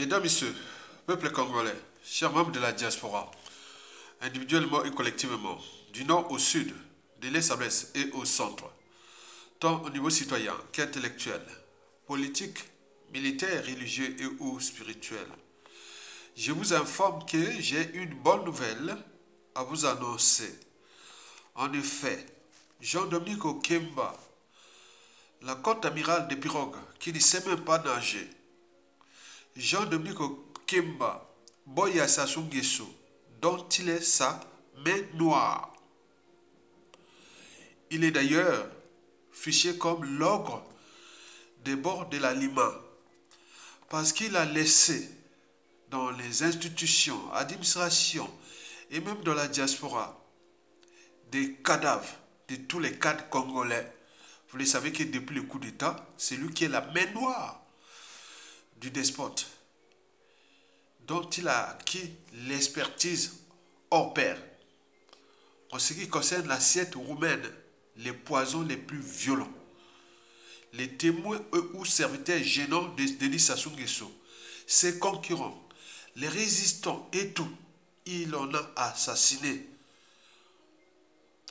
Mesdames, Messieurs, peuple congolais, chers membres de la diaspora, individuellement et collectivement, du nord au sud, de l'est à l'ouest et au centre, tant au niveau citoyen qu'intellectuel, politique, militaire, religieux et ou spirituel, je vous informe que j'ai une bonne nouvelle à vous annoncer. En effet, Jean-Dominique Okemba, la contre-amiral des pirogues qui ne sait même pas nager, Jean-Dominique Okemba, Boya Sassou Nguesso, dont il est sa main noire. Il est d'ailleurs fiché comme l'ogre des bords de la Lima, parce qu'il a laissé dans les institutions, administrations et même dans la diaspora des cadavres de tous les cadres congolais. Vous le savez que depuis le coup d'État, c'est lui qui est la main noire du despote, dont il a acquis l'expertise hors pair. En ce qui concerne l'assiette roumaine, les poisons les plus violents, les témoins ou serviteurs gênants de Denis Sassou Nguesso, ses concurrents, les résistants et tout, il en a assassiné.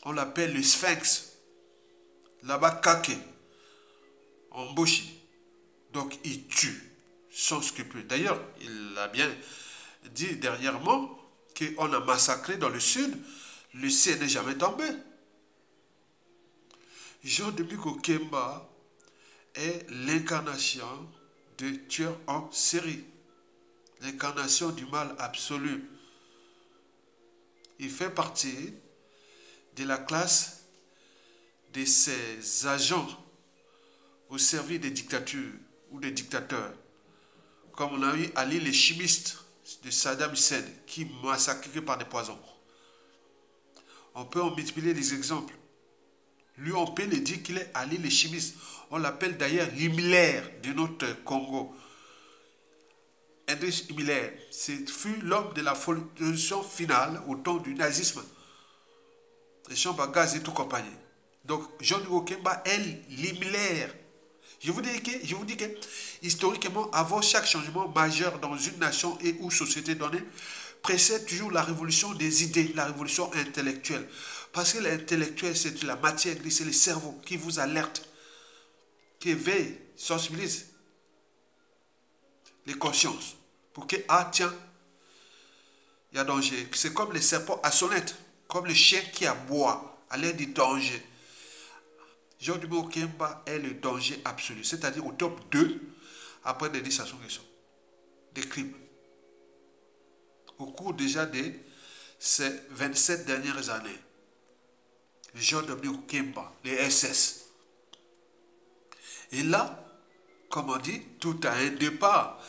On l'appelle le Sphinx, là-bas Kake, en Boshi. Donc il tue sans scrupule. D'ailleurs, il a bien dit dernièrement qu'on a massacré dans le sud, le ciel n'est jamais tombé. Jean-Dominique Okemba est l'incarnation de tueur en série, l'incarnation du mal absolu. Il fait partie de la classe de ces agents au service des dictatures ou des dictateurs, comme on a eu Ali les chimistes de Saddam Hussein qui massacrent par des poisons. On peut en multiplier des exemples. Lui, on peut le dire qu'il est Ali les chimistes. On l'appelle d'ailleurs l'Himmler de notre Congo. Heinrich Himmler, ce fut l'homme de la révolution finale au temps du nazisme. Les chambres à gaz et tout compagnie. Donc, Jean-Dominique Okemba est l'Himmler. Je vous dis que, historiquement, avant chaque changement majeur dans une nation et ou société donnée, précède toujours la révolution des idées, la révolution intellectuelle. Parce que l'intellectuel, c'est la matière grise, c'est le cerveau qui vous alerte, qui éveille, sensibilise les consciences. Pour que, ah tiens, il y a danger. C'est comme les serpents à sonnette, comme le chien qui aboie à l'aide du danger. Jean-Dominique Okemba est le danger absolu, c'est-à-dire au top 2 après Denis Sassou Nguesso, des crimes. Au cours déjà de ces 27 dernières années, Jean-Dominique Okemba, les SS. Et là, comme on dit, tout a un départ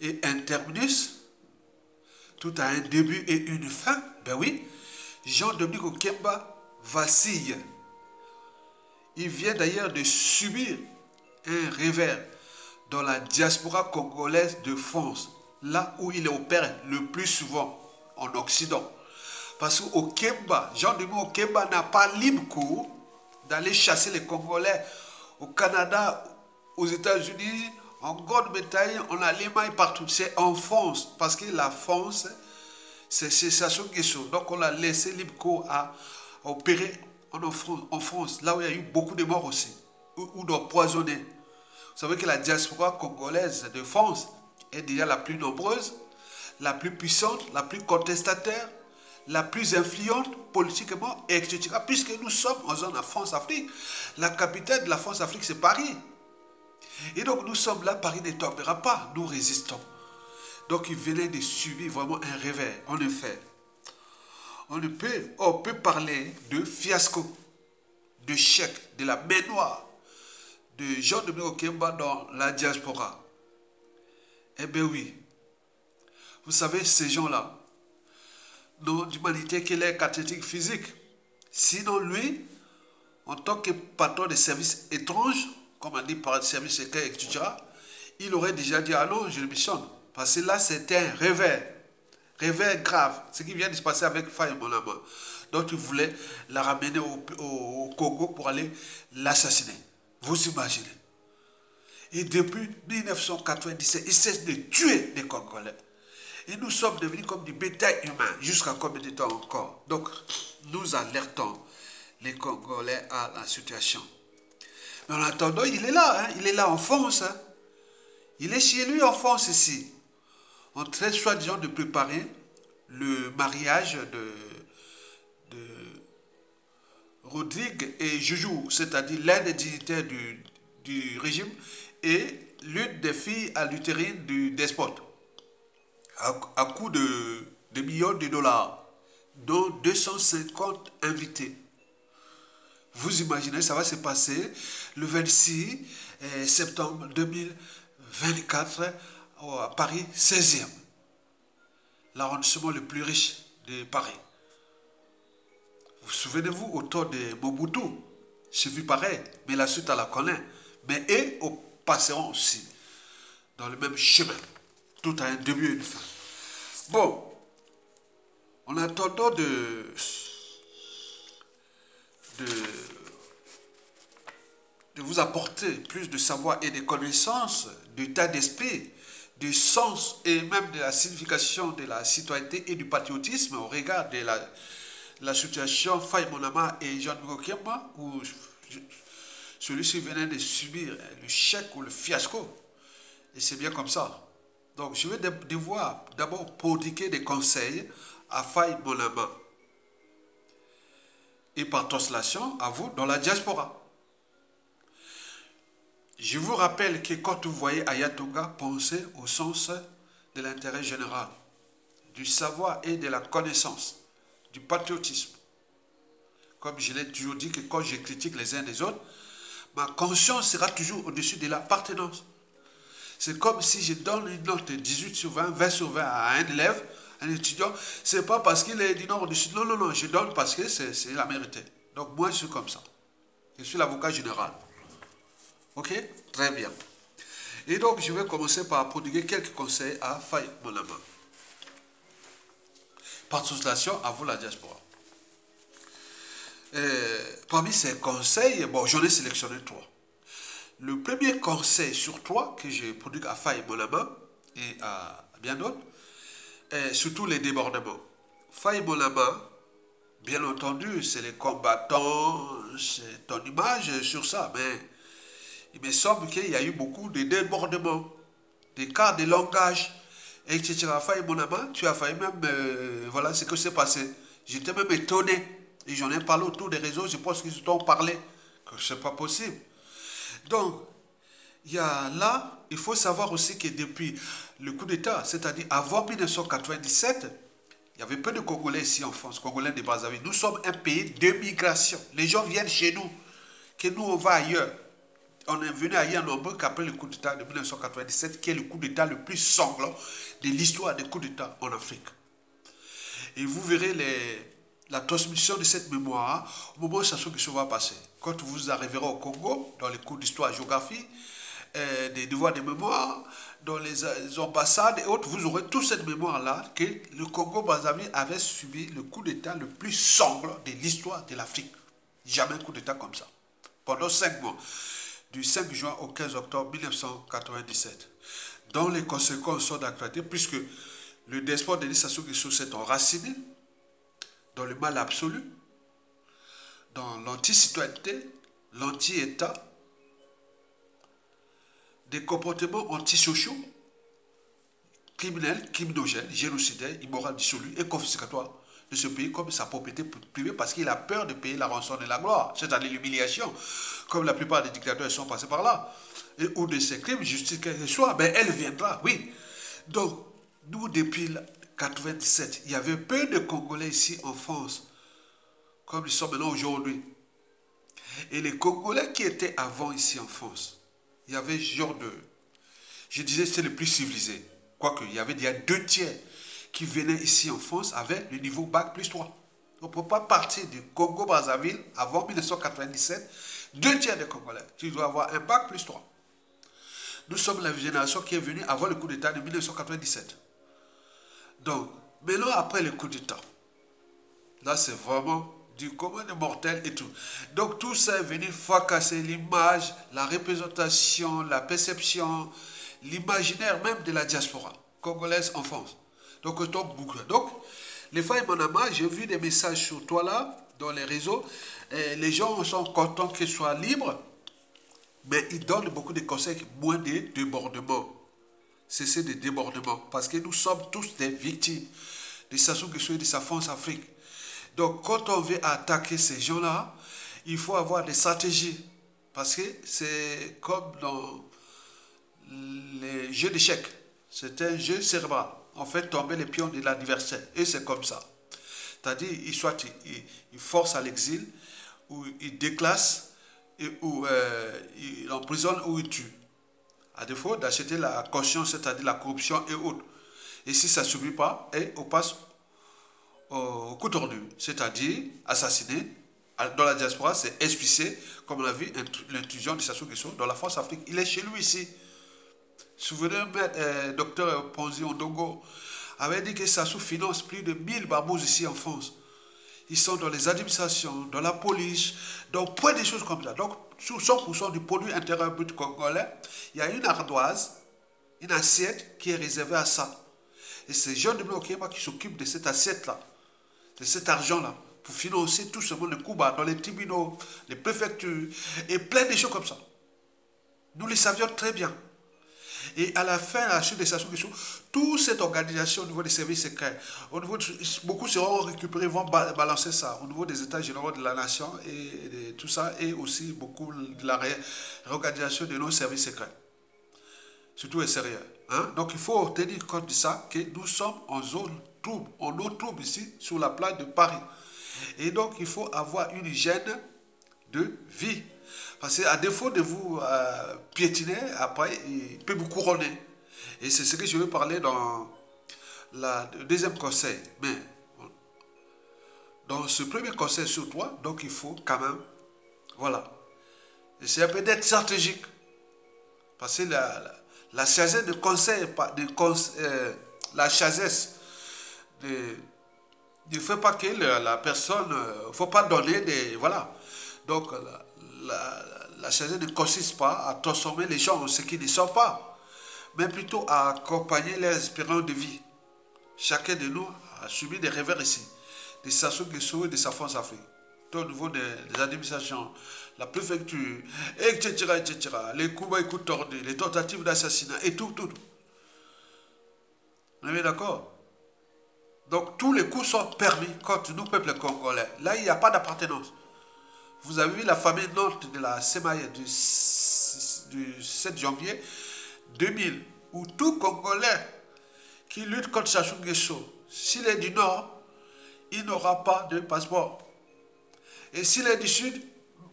et un terminus, tout a un début et une fin. Ben oui, Jean-Dominique Okemba vacille. Il vient d'ailleurs de subir un revers dans la diaspora congolaise de France, là où il opère le plus souvent en Occident. Parce qu'Okemba, Jean-Dominique Okemba n'a pas libre cours d'aller chasser les Congolais au Canada, aux États-Unis, en Grande-Bretagne, en Allemagne, partout. C'est en France, parce que la France, c'est Sassou Nguesso. Donc on l'a laissé libre cours à opérer en France, là où il y a eu beaucoup de morts aussi, ou d'empoisonnés. Vous savez que la diaspora congolaise de France est déjà la plus nombreuse, la plus puissante, la plus contestataire, la plus influente politiquement, etc. Puisque nous sommes en zone à France-Afrique. La capitale de la France-Afrique, c'est Paris. Et donc nous sommes là, Paris ne tombera pas, nous résistons. Donc il venait de subir vraiment un revers, en effet. On peut parler de fiasco, de chèque, de la main noire de Jean-Dominique Okemba dans la diaspora. Eh bien oui, vous savez, ces gens-là n'ont d'humanité que leur caractéristique physique. Sinon, lui, en tant que patron des services étranges, comme on dit par le service secret, etc., il aurait déjà dit, ah non, je le missionne. Parce que là, c'était un revers grave, ce qui vient de se passer avec Faye Monama. Donc il voulait la ramener au Congo pour aller l'assassiner. Vous imaginez. Et depuis 1997, ils cessent de tuer les Congolais. Et nous sommes devenus comme du bétail humain, jusqu'à combien de temps encore? Donc, nous alertons les Congolais à la situation. Mais en attendant, il est là, hein, il est là en France. Hein. Il est chez lui en France ici. En train, soi-disant, de préparer le mariage de Rodrigue et Joujou, c'est-à-dire l'un des dignitaires du régime et l'une des filles à l'utérine du despote, à coût de millions de dollars, dont 250 invités. Vous imaginez, ça va se passer le 26 septembre 2024 à Paris 16e, l'arrondissement le plus riche de Paris. Vous souvenez-vous au temps de Mobutu, j'ai vu pareil, mais la suite à la connaît. Mais eux passeront aussi dans le même chemin. Tout a un début et une fin. Bon, en attendant de vous apporter plus de savoir et de connaissances, d'état d'esprit, du sens et même de la signification de la citoyenneté et du patriotisme au regard de la situation Faye Monama et Jean-Luc Kemba, où celui-ci venait de subir le chèque ou le fiasco. Et c'est bien comme ça. Donc je vais devoir d'abord prodiguer des conseils à Faye Monama. Et par translation, à vous dans la diaspora. Je vous rappelle que quand vous voyez Ayatonga, pensez au sens de l'intérêt général, du savoir et de la connaissance, du patriotisme. Comme je l'ai toujours dit que quand je critique les uns des autres, ma conscience sera toujours au-dessus de l'appartenance. C'est comme si je donne une note 18 sur 20, 20 sur 20 à un élève, un étudiant, c'est pas parce qu'il est du nord ou du sud. Non, non, non, je donne parce que c'est la vérité. Donc moi, je suis comme ça. Je suis l'avocat général. Ok? Très bien. Et donc, je vais commencer par prodiguer quelques conseils à Faye Monama. Par translation, à vous la diaspora. Parmi ces conseils, bon, j'en ai sélectionné 3. Le premier conseil sur 3 que je produis à Faye Monama et à bien d'autres, est surtout les débordements. Faye Monama, bien entendu, c'est les combattants, c'est ton image sur ça, mais il me semble qu'il y a eu beaucoup de débordements, des cas de langage, etc. Faye Monama, tu as failli même, voilà ce que s'est passé. J'étais même étonné. Et j'en ai parlé autour des réseaux, je pense qu'ils t'ont parlé, que ce n'est pas possible. Donc, il y a là, il faut savoir aussi que depuis le coup d'État, c'est-à-dire avant 1997, il y avait peu de Congolais ici en France, Congolais de Brazzaville. Nous sommes un pays de migration. Les gens viennent chez nous, que nous on va ailleurs. On est venu ailleurs nombreux qu'après le coup d'État de 1997, qui est le coup d'État le plus sanglant de l'histoire des coups d'État en Afrique. Et vous verrez la transmission de cette mémoire au moment où ça va passer. Quand vous arriverez au Congo, dans les cours d'histoire et géographie, des devoirs de mémoire, dans les ambassades et autres, vous aurez toute cette mémoire-là que le Congo-Brazzaville avait subi le coup d'État le plus sanglant de l'histoire de l'Afrique. Jamais un coup d'État comme ça. Pendant 5 mois, du 5 juin au 15 octobre 1997, dont les conséquences sont d'actualité, puisque le despote Denis Sassou Nguesso s'est enraciné dans le mal absolu, dans l'anti-citoyenneté, l'anti-État, des comportements antisociaux, criminels, criminogènes, génocidaires, immoraux, dissolus et confiscatoires de ce pays comme sa propriété privée parce qu'il a peur de payer la rançon et la gloire, c'est-à-dire l'humiliation, comme la plupart des dictateurs sont passés par là, et ou de ces crimes, justice qu'elle soit, ben elle viendra, oui. Donc, nous, depuis 1997, il y avait peu de Congolais ici en France, comme ils sont maintenant aujourd'hui. Et les Congolais qui étaient avant ici en France, il y avait ce genre de... Je disais c'est le plus civilisé. Quoique, il y avait déjà 2 tiers qui venaient ici en France avec le niveau Bac plus 3. On ne peut pas partir du Congo-Brazzaville avant 1997. 2 tiers des Congolais. Tu dois avoir un Bac plus 3. Nous sommes la génération qui est venue avant le coup d'État de 1997. Donc, maintenant après le coup d'État, là c'est vraiment du commun des mortels et tout. Donc tout ça est venu fracasser l'image, la représentation, la perception, l'imaginaire même de la diaspora congolaise en France. Donc, les fois, mon ami, j'ai vu des messages sur toi là, dans les réseaux. Et les gens sont contents qu'ils soient libres, mais ils donnent beaucoup de conseils, moins de débordements. Cesser des débordements, parce que nous sommes tous des victimes de Sassou Nguesso et de sa France Afrique. Donc, quand on veut attaquer ces gens-là, il faut avoir des stratégies. Parce que c'est comme dans les jeux d'échecs. C'est un jeu cérébral. On fait tomber les pions de l'adversaire. Et c'est comme ça. C'est-à-dire, soit il force à l'exil, ou il déclasse, ou il emprisonne, ou il tue. À défaut d'acheter la conscience, c'est-à-dire la corruption et autres. Et si ça ne subit pas, on passe au coup tordu, c'est-à-dire assassiné. Dans la diaspora, c'est expulsé, comme on a vu, l'intrusion de Sassou Nguesso dans la France Afrique. Il est chez lui ici. Souvenez-vous, docteur Ponzi Ondongo avait dit que Sassou finance plus de 1000 barbouzes ici en France. Ils sont dans les administrations, dans la police, dans plein de choses comme ça. Donc, sur 100% du produit intérieur brut congolais, il y a une ardoise, une assiette qui est réservée à ça. Et c'est Jean de Bloquema qui s'occupe de cette assiette-là, de cet argent-là, pour financer tout ce monde de Cuba, dans les tribunaux, les préfectures, et plein de choses comme ça. Nous le savions très bien. Et à la fin, à la suite de Sassou Nguesso, toute cette organisation au niveau des services secrets, beaucoup seront récupérés, vont balancer ça au niveau des états généraux de la nation et de tout ça, et aussi beaucoup de la réorganisation de nos services secrets. Surtout extérieurs. Hein? Donc il faut tenir compte de ça, que nous sommes en zone trouble, en eau trouble ici, sur la plage de Paris. Et donc il faut avoir une hygiène de vie. Parce qu'à défaut de vous piétiner, après, il peut vous couronner. Et c'est ce que je veux parler dans le deuxième conseil. Mais dans ce premier conseil sur toi, donc il faut quand même, voilà, essayer un peu d'être stratégique. Parce que la sagesse de conseil, la sagesse ne fait pas que la personne, il ne faut pas donner des, voilà. Donc la sagesse ne consiste pas à transformer les gens en ce qu'ils ne sont pas, mais plutôt à accompagner leurs espérances de vie. Chacun de nous a subi des revers ici, de Sassou Nguesso et de sa France Afrique. Au niveau des administrations, la préfecture, etc., etc., les coups bas et coups tordus, les tentatives d'assassinat, et tout. On est d'accord? Donc tous les coups sont permis contre nous, peuple congolais. Là, il n'y a pas d'appartenance. Vous avez vu la famille Nantes de la Semaïa du 7 janvier 2000, où tout Congolais qui lutte contre Sassou Nguesso, s'il est du Nord, il n'aura pas de passeport. Et s'il est du Sud,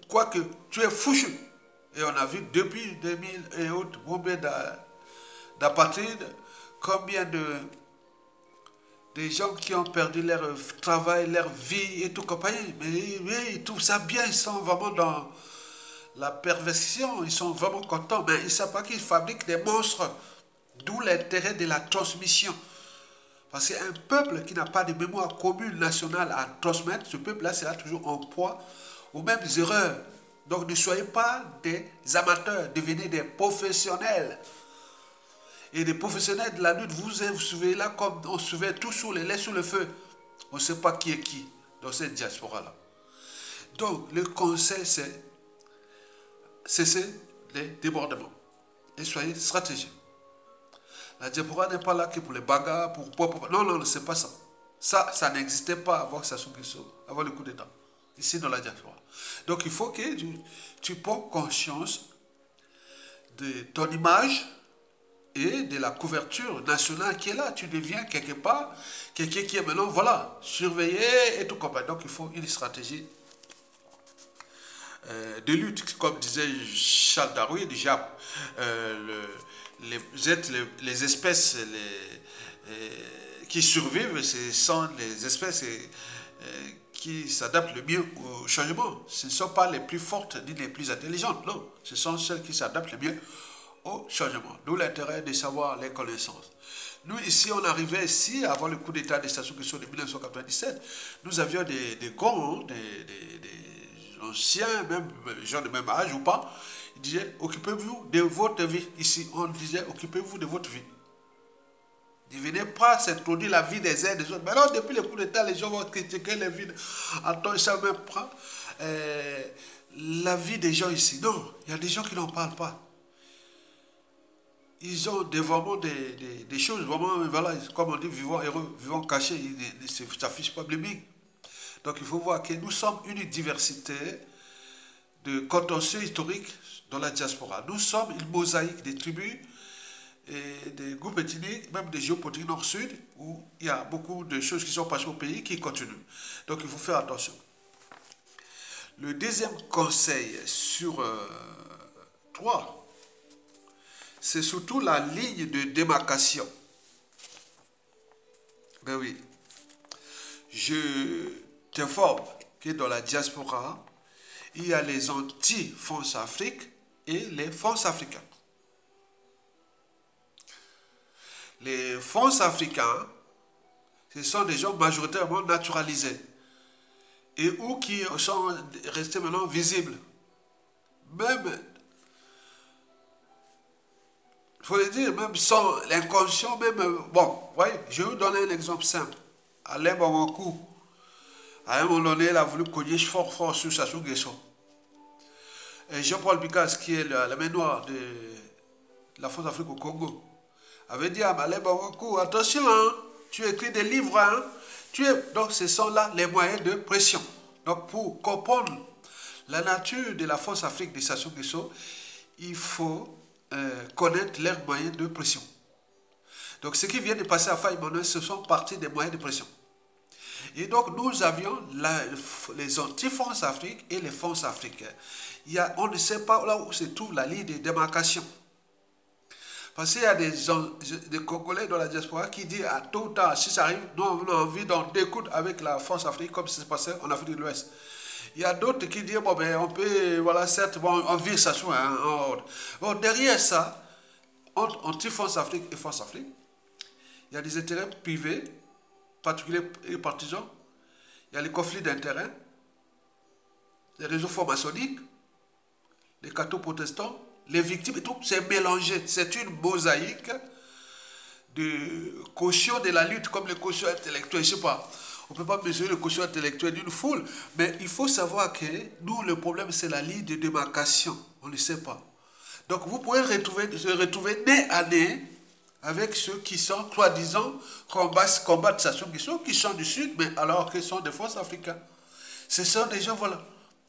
quoique tu es fouchu. Et on a vu depuis 2000 et autres, combien d'apatrides, combien de gens qui ont perdu leur travail, leur vie et tout compagnie. Mais ils trouvent ça bien, ils sont vraiment dans la perversion, ils sont vraiment contents. Mais ils ne savent pas qu'ils fabriquent des monstres. D'où l'intérêt de la transmission. Parce qu'un peuple qui n'a pas de mémoire commune nationale à transmettre, ce peuple-là sera toujours en proie aux mêmes erreurs. Donc ne soyez pas des amateurs, devenez des professionnels. Et des professionnels de la lutte, vous suivez là comme on suivait tout sous les laits sous le feu. On ne sait pas qui est qui dans cette diaspora-là. Donc le conseil, c'est cesser les débordements. Et soyez stratégiques. La diaspora n'est pas là que pour les bagarres, non, c'est pas ça. Ça n'existait pas avant Sassou Nguesso, avant le coup d'État, ici dans la diaspora. Donc il faut que tu prends conscience de ton image et de la couverture nationale qui est là. Tu deviens quelque part quelqu'un qui est maintenant, voilà, surveillé et tout comme ça. Donc il faut une stratégie de lutte, comme disait Charles Darwin, déjà, les espèces qui survivent, ce sont les espèces qui s'adaptent le mieux au changement. Ce ne sont pas les plus fortes ni les plus intelligentes, non. Ce sont celles qui s'adaptent le mieux au changement. D'où l'intérêt de savoir les connaissances. Nous, ici, on arrivait ici, avant le coup d'État des Sassou Nguesso de 1997, nous avions des grands, des anciens, même gens de même âge ou pas, ils disaient, occupez-vous de votre vie. Ici, on disait, occupez-vous de votre vie. Ne venez pas s'introduire la vie des uns des autres. Maintenant, depuis le coup d'État, les gens vont critiquer les vies. Attends, ça me prend la vie des gens ici. Non, il y a des gens qui n'en parlent pas. Ils ont vraiment des choses, vraiment, voilà, comme on dit, vivant heureux, vivant cachés, ils ne s'affichent pas blêmis. Donc il faut voir que nous sommes une diversité de contentieux historiques dans la diaspora. Nous sommes une mosaïque des tribus et des groupes ethniques, même des géopolitiques nord-sud, où il y a beaucoup de choses qui sont passées au pays qui continuent. Donc il faut faire attention. Le deuxième conseil sur 3, c'est surtout la ligne de démarcation. Ben oui, je t'informe que dans la diaspora, il y a les anti-France-Afrique et les France-Africains. Les France-Africains, ce sont des gens majoritairement naturalisés et ou qui sont restés maintenant visibles. Même, il faut le dire, même sans l'inconscient, même, bon, voyez, je vais vous donner un exemple simple. Alain Bongokou, à un moment donné, il a voulu cogner fort sur Sassou Nguesso. Et Jean-Paul Bikas, qui est la main noire de la France-Afrique au Congo, avait dit à Alain Bongokou, attention, hein, tu écris des livres, hein, donc ce sont là les moyens de pression. Donc pour comprendre la nature de la France-Afrique de Sassou Nguesso, il faut connaître leurs moyens de pression. Donc ce qui vient de passer à Faye Manuel, ce sont partie des moyens de pression. Et donc nous avions les anti-France-Afrique et les France-Africains. On ne sait pas là où se trouve la ligne de démarcation. Parce qu'il y a des Congolais dans la diaspora qui disent à tôt ou tard, si ça arrive, nous on a envie d'en découdre avec la France-Afrique comme ça se passait en Afrique de l'Ouest. Il y a d'autres qui disent, bon ben on peut, voilà, certes, bon, on vit ça en ordre. Bon, derrière ça, entre anti-France-Afrique et France-Afrique, il y a des intérêts privés, particuliers et partisans. Il y a les conflits d'intérêts, les réseaux francs-maçonniques, les cathos protestants, les victimes et tout, c'est mélangé. C'est une mosaïque de quotient de la lutte, comme le quotient intellectuel. Je ne sais pas, on ne peut pas mesurer le quotient intellectuel d'une foule, mais il faut savoir que nous, le problème, c'est la ligne de démarcation. On ne sait pas. Donc, vous pouvez se retrouver nez à nez avec ceux qui sont, soi-disant, combattent Sassou Nguesso, qui sont du Sud, mais alors qu'ils sont des forces africaines. Ce sont des gens, voilà,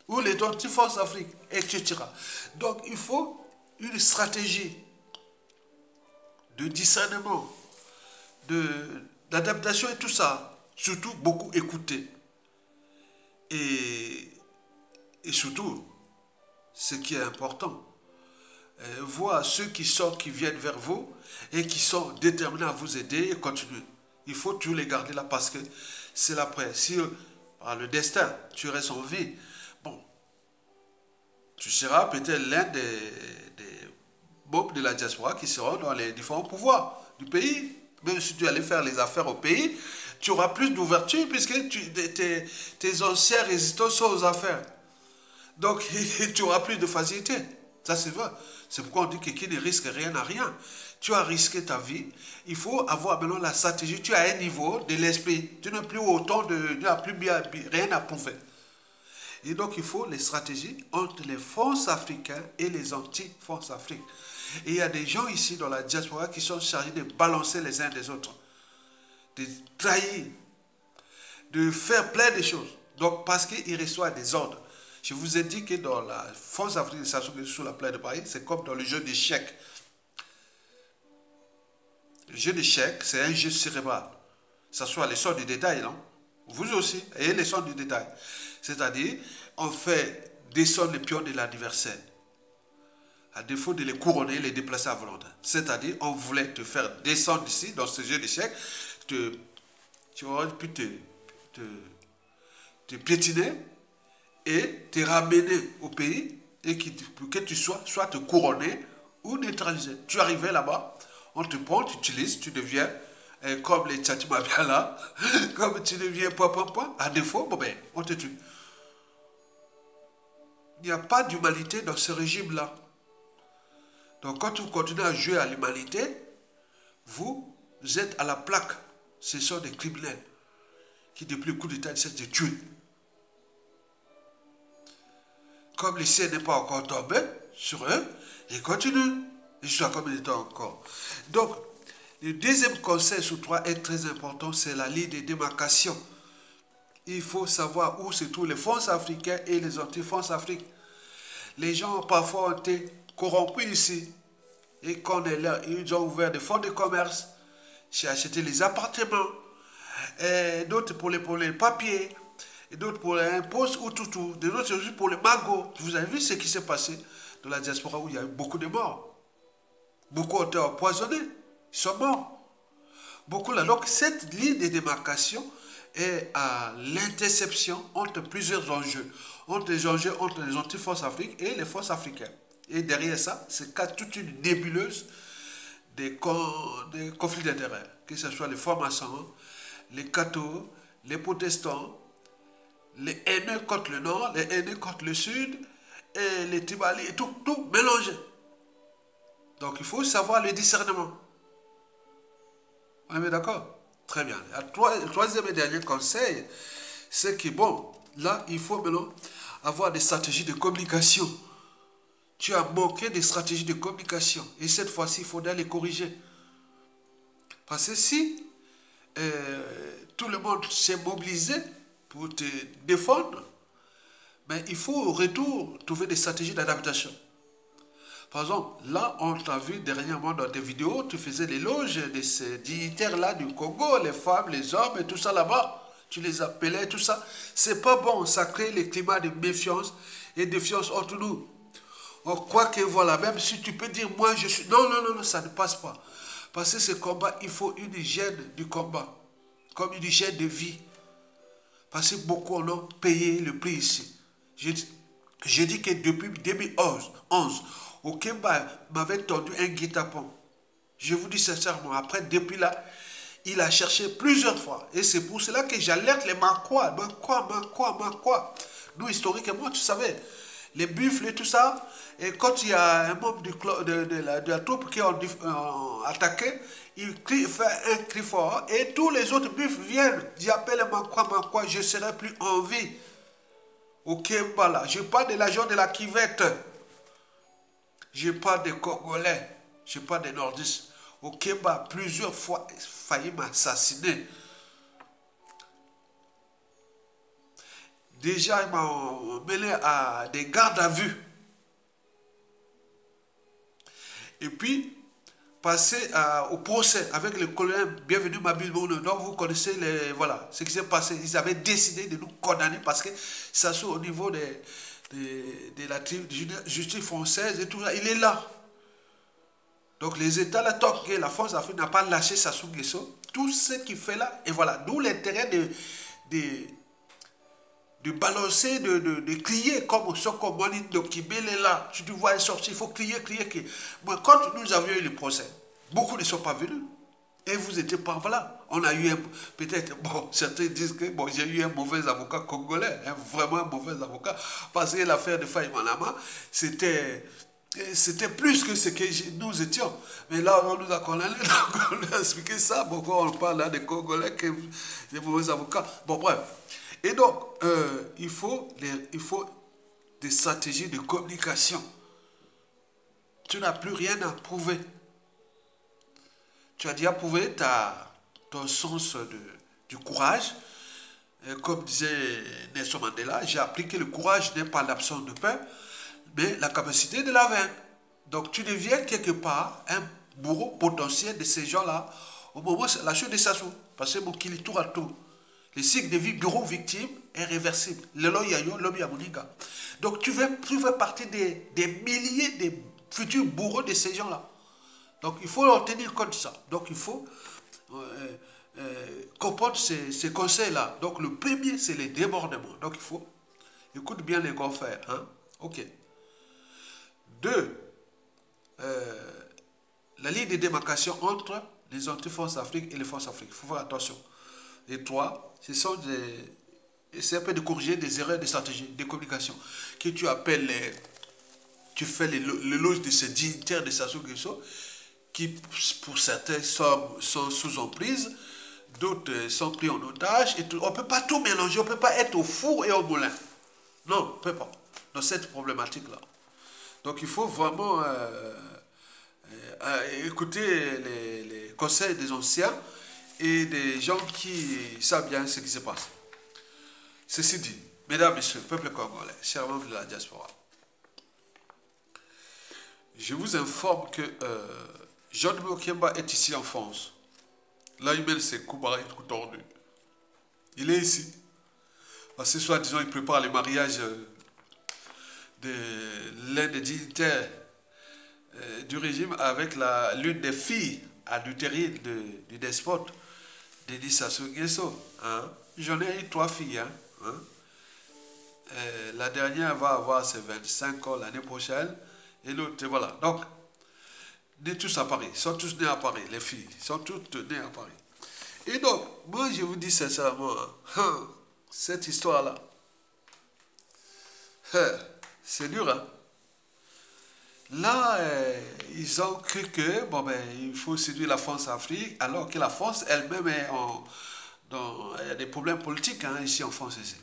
ou les anti-forces Afrique, etc. Donc, il faut une stratégie de discernement, d'adaptation et tout ça. Surtout, beaucoup écouter. Et surtout, ce qui est important, voir ceux qui viennent vers vous et qui sont déterminés à vous aider et continuer. Il faut toujours les garder là parce que c'est l'après. Si par le destin, tu restes en vie, bon, tu seras peut-être l'un des membres de la diaspora qui seront dans les différents pouvoirs du pays. Même si tu allais faire les affaires au pays, tu auras plus d'ouverture puisque tes anciens résistants sont aux affaires. Donc, tu auras plus de facilité. Ça, c'est vrai. C'est pourquoi on dit que qui ne risque rien n'a rien. Tu as risqué ta vie. Il faut avoir maintenant la stratégie. Tu as un niveau de l'esprit. Tu n'as plus autant tu n'as plus rien à prouver. Et donc, il faut les stratégies entre les fonds africains et les anti-fonds africains. Et il y a des gens ici dans la diaspora qui sont chargés de balancer les uns des autres, de trahir, de faire plein de choses. Donc, parce qu'ils reçoivent des ordres. Je vous ai dit que dans la France africaine, sur la plaine de Paris, c'est comme dans le jeu d'échecs. Le jeu d'échecs, c'est un jeu cérébral. Ça soit les sons du détail, non? Vous aussi, ayez les sons du détail. C'est-à-dire, on fait descendre les pions de l'adversaire. À défaut de les couronner, les déplacer à volonté. C'est-à-dire, on voulait te faire descendre ici, dans ce jeu d'échecs, tu aurais pu te piétiner et te ramener au pays et que tu sois soit te couronner ou neutraliser. Tu arrivais là-bas, on te prend, tu utilises, tu deviens comme les Tchatimabias là, comme tu deviens point. À défaut, bon ben, on te tue. Il n'y a pas d'humanité dans ce régime-là. Donc quand vous continuez à jouer à l'humanité, vous êtes à la plaque. Ce sont des criminels qui, depuis le coup d'État, essaient de tuer. Comme le ciel n'est pas encore tombé sur eux, ils continuent. Jusqu'à combien de temps encore? Donc, le deuxième conseil sur 3 est très important, c'est la ligne de démarcation. Il faut savoir où se trouvent les fonds africains et les anti-fonds africains. Les gens parfois ont été corrompus ici. Et quand ils ont ouvert des fonds de commerce, j'ai acheté les appartements, d'autres pour les papiers, et d'autres pour les impôts ou tout, d'autres aussi pour les magots. Vous avez vu ce qui s'est passé dans la diaspora où il y a eu beaucoup de morts. Beaucoup ont été empoisonnés, ils sont morts. Beaucoup là. Donc cette ligne de démarcation est à l'interception entre plusieurs enjeux. Entre les enjeux entre les anti-forces africaines et les forces africaines. Et derrière ça, c'est toute une nébuleuse des conflits d'intérêts. Que ce soit les francs-maçons, les cathos, les protestants, les haineux contre le nord, les haineux contre le sud, et les Tibali, et tout mélangé. Donc il faut savoir le discernement. On est d'accord? Très bien. Le troisième et dernier conseil, c'est que bon, là, il faut maintenant avoir des stratégies de communication. Tu as manqué des stratégies de communication. Et cette fois-ci, il faudra les corriger. Parce que si tout le monde s'est mobilisé pour te défendre, mais il faut au retour trouver des stratégies d'adaptation. Par exemple, là, on t'a vu dernièrement dans tes vidéos, tu faisais l'éloge de ces dignitaires-là du Congo, les femmes, les hommes et tout ça là-bas. Tu les appelais, tout ça. C'est pas bon, ça crée le climat de méfiance et de défiance entre nous. On croit que voilà, même si tu peux dire moi je suis... Non, ça ne passe pas. Parce que ce combat, il faut une hygiène du combat. Comme une hygiène de vie. Parce que beaucoup en ont payé le prix ici. J'ai dit que depuis 2011, Okemba m'avait tendu un guet-apens. Je vous dis sincèrement, après, depuis là, il a cherché plusieurs fois. Et c'est pour cela que j'alerte les Makois. Nous, historiquement, tu savais, les buffles et tout ça, et quand il y a un membre de la troupe qui a attaqué, il fait un cri fort, et tous les autres buffles viennent. J'appelle Makois, je ne serai plus en vie. Okemba là, je parle de l'agent de la Kivette. Je parle des Congolais, je parle des Nordistes. Okemba, plusieurs fois, failli m'assassiner. Déjà, ils m'ont mêlé à des gardes à vue. Et puis, passer au procès avec le colonel Bienvenu Mabile Mouno. Donc, vous connaissez voilà, ce qui s'est passé. Ils avaient décidé de nous condamner parce que ça se au niveau de la justice française et tout ça. Il est là. Donc les États, là, tant que la France africaine n'a pas lâché Sassou Nguesso, tout ce qu'il fait là, et voilà, d'où l'intérêt de balancer, de crier comme Soko Moni de Kibele est là. Tu te vois sortir, il faut crier. Moi, quand nous avions eu le procès, beaucoup ne sont pas venus. Et vous n'étiez pas, voilà. On a eu peut-être, bon, certains disent que bon, j'ai eu un mauvais avocat congolais, vraiment un mauvais avocat, parce que l'affaire de Faye Manama, c'était plus que ce que nous étions. Mais là, on nous a condamné, on a expliqué ça. Pourquoi on parle là des Congolais, que des mauvais avocats. Bon, bref. Et donc, il faut des stratégies de communication. Tu n'as plus rien à prouver. Tu as déjà prouvé ton sens du courage. Comme disait Nelson Mandela, j'ai appris que le courage n'est pas l'absence de peur, mais la capacité de la vaincre. Donc tu deviens quelque part un bourreau potentiel de ces gens-là au moment de la chute de Sassou. Parce que mon kili tour à tour. Le cycle de vie bureau-victime est réversible. Donc tu fais partie des milliers de futurs bourreaux de ces gens-là. Donc il faut en tenir compte de ça. Donc il faut comprendre ces conseils-là. Donc le premier, c'est les débordements. Donc il faut, écoute bien les confrères. Hein? Ok. 2. la ligne de démarcation entre les anti-Force Afrique et les Forces Afrique. Il faut faire attention. Et trois, ce sont des... C'est un peu de corriger des erreurs de stratégie, de communication. Que tu appelles les... Tu fais l'éloge de ces dignitaires de Sassou Nguesso, qui pour certains sont sous emprise, d'autres sont pris en otage. Et tout. On ne peut pas tout mélanger, on ne peut pas être au four et au moulin. Non, on ne peut pas. Dans cette problématique-là. Donc il faut vraiment écouter les conseils des anciens et des gens qui savent bien ce qui se passe. Ceci dit, mesdames, messieurs, peuple congolais, chers membres de la diaspora, je vous informe que Jean-Domingue Okiemba est ici en France. Là, il mène ses coups barrés tout tordus. Il est ici. Parce que soi-disant, il prépare le mariage de l'un des dignitaires du régime avec l'une des filles adultérées du despote, Denis Sassou Nguesso. Hein? J'en ai eu 3 filles. Hein? La dernière va avoir ses 25 ans l'année prochaine. Et l'autre, voilà. Donc, nés tous à Paris. Ils sont tous nés à Paris, les filles. Ils sont toutes nées à Paris. Et donc, moi, je vous dis sincèrement, cette histoire-là, c'est dur, hein. Là, ils ont cru que, bon, ben, il faut séduire la France-Afrique, alors que la France elle-même est il y a des problèmes politiques, hein, ici en France, ici.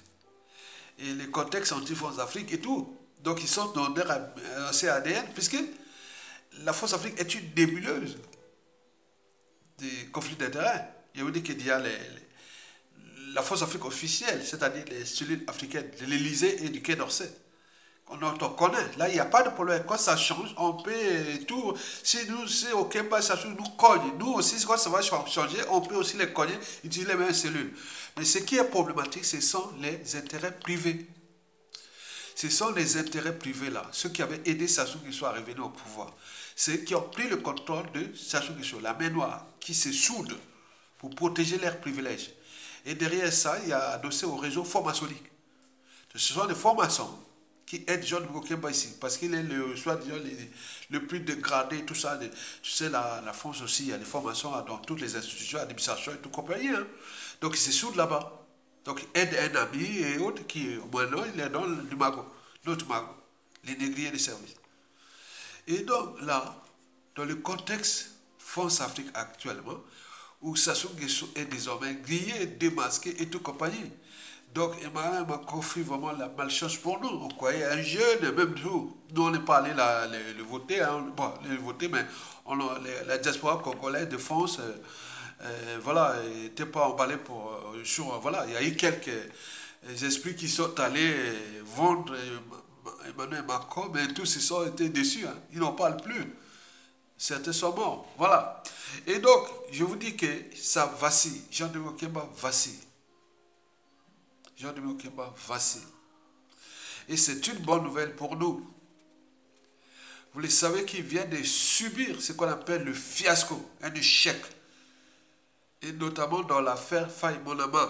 Et les contextes anti-France-Afrique et tout. Donc, ils sont dans leur ADN, puisque la France-Afrique est une nébuleuse des conflits d'intérêts. Je vous dis qu'il y a la France-Afrique officielle, c'est-à-dire les cellules africaines de l'Élysée et du Quai d'Orsay. On connaît. Là, il n'y a pas de problème. Quand ça change, on peut tout. Si au Kemba, ça nous cogne. Nous aussi, quand ça va changer, on peut aussi les cogner, utiliser les mêmes cellules. Mais ce qui est problématique, ce sont les intérêts privés. Ce sont les intérêts privés là, ceux qui avaient aidé Sassou Nguesso à revenir au pouvoir. Ceux qui ont pris le contrôle de Sassou Nguesso, la main noire, qui se soude pour protéger leurs privilèges. Et derrière ça, il y a adossé au réseau formationnel. Ce sont des formations qui aide Jean-Domingue Okiemba ici, parce qu'il est le plus dégradé, tout ça. Tu sais, la France aussi, il y a des formations dans toutes les institutions, administrations et tout compagnie. Hein. Donc, il se soude là-bas. Donc, il aide un ami et autres qui, maintenant, il est dans le magot, notre magot, les négriers de service. Et donc, là, dans le contexte France-Afrique actuellement, où Sassou Nguesso est désormais grillé, démasqué et tout compagnie. Donc, Emmanuel m'a confié vraiment la malchance pour nous. On croyait un jeune, même nous, on n'est pas allé le voter, hein, bon, le voter, mais la diaspora congolaise de France, voilà, n'était pas emballé voilà, il y a eu quelques esprits qui sont allés vendre Emmanuel Macron, mais tous ils ont été déçus, hein, ils n'en parlent plus. Certains sont morts, voilà. Et donc, je vous dis que ça vacille. Jean-Domingue Okiemba vacille. Jean-Domingue Okiemba vacille. Et c'est une bonne nouvelle pour nous. Vous le savez qu'il vient de subir ce qu'on appelle le fiasco, un échec. Et notamment dans l'affaire Faye Monama,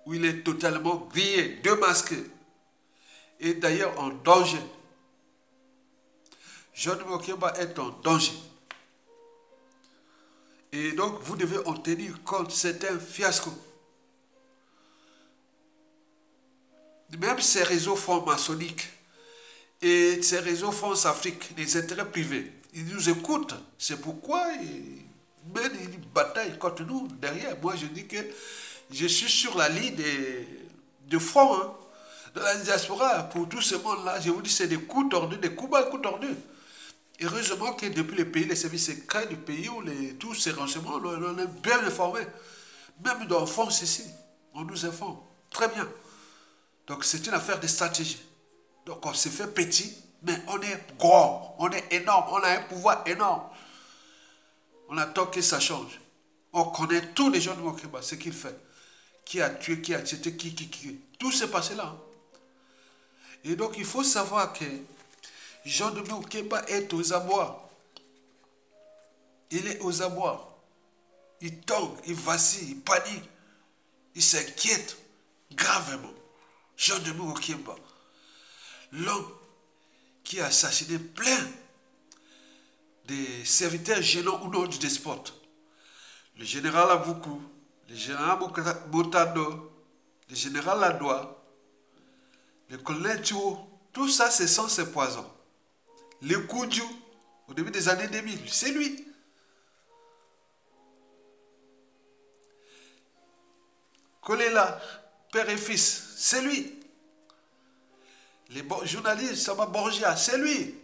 où il est totalement grillé, démasqué. Et d'ailleurs en danger. Jean-Domingue Okiemba est en danger. Et donc, vous devez en tenir compte, c'est un fiasco. Même ces réseaux francs-maçonniques et ces réseaux France-Afrique, les intérêts privés, ils nous écoutent. C'est pourquoi ils mènent une bataille contre nous derrière. Moi, je dis que je suis sur la ligne de front, hein, de la diaspora. Pour tout ce monde-là, je vous dis, c'est des coups tordus, des coups bas, des coups tordus. Heureusement que depuis le pays, les services secrets du pays, où tous ces renseignements, on est bien informés. Même dans France ici, on nous informe. Très bien. Donc c'est une affaire de stratégie. Donc on s'est fait petit, mais on est grand, on est énorme, on a un pouvoir énorme. On attend que ça change. On connaît tous les gens de Okiemba, ce qu'il fait. Qui a tué, qui a acheté, qui. Tout s'est passé là. Et donc il faut savoir que Jean-Domingue Okiemba est aux abois. Il est aux abois. Il tombe, il vacille, il panique. Il s'inquiète gravement. Jean-Domingue Okiemba, l'homme qui a assassiné plein des serviteurs gênants ou non du despote. Le général Aboukou, le général Motado, le général Ladoua, le colonel Tio, tout ça, ce sont ses poisons. Le Koudjou, au début des années 2000, c'est lui. Kolela, père et fils, c'est lui. Les journalistes, Sama Borgia, c'est lui.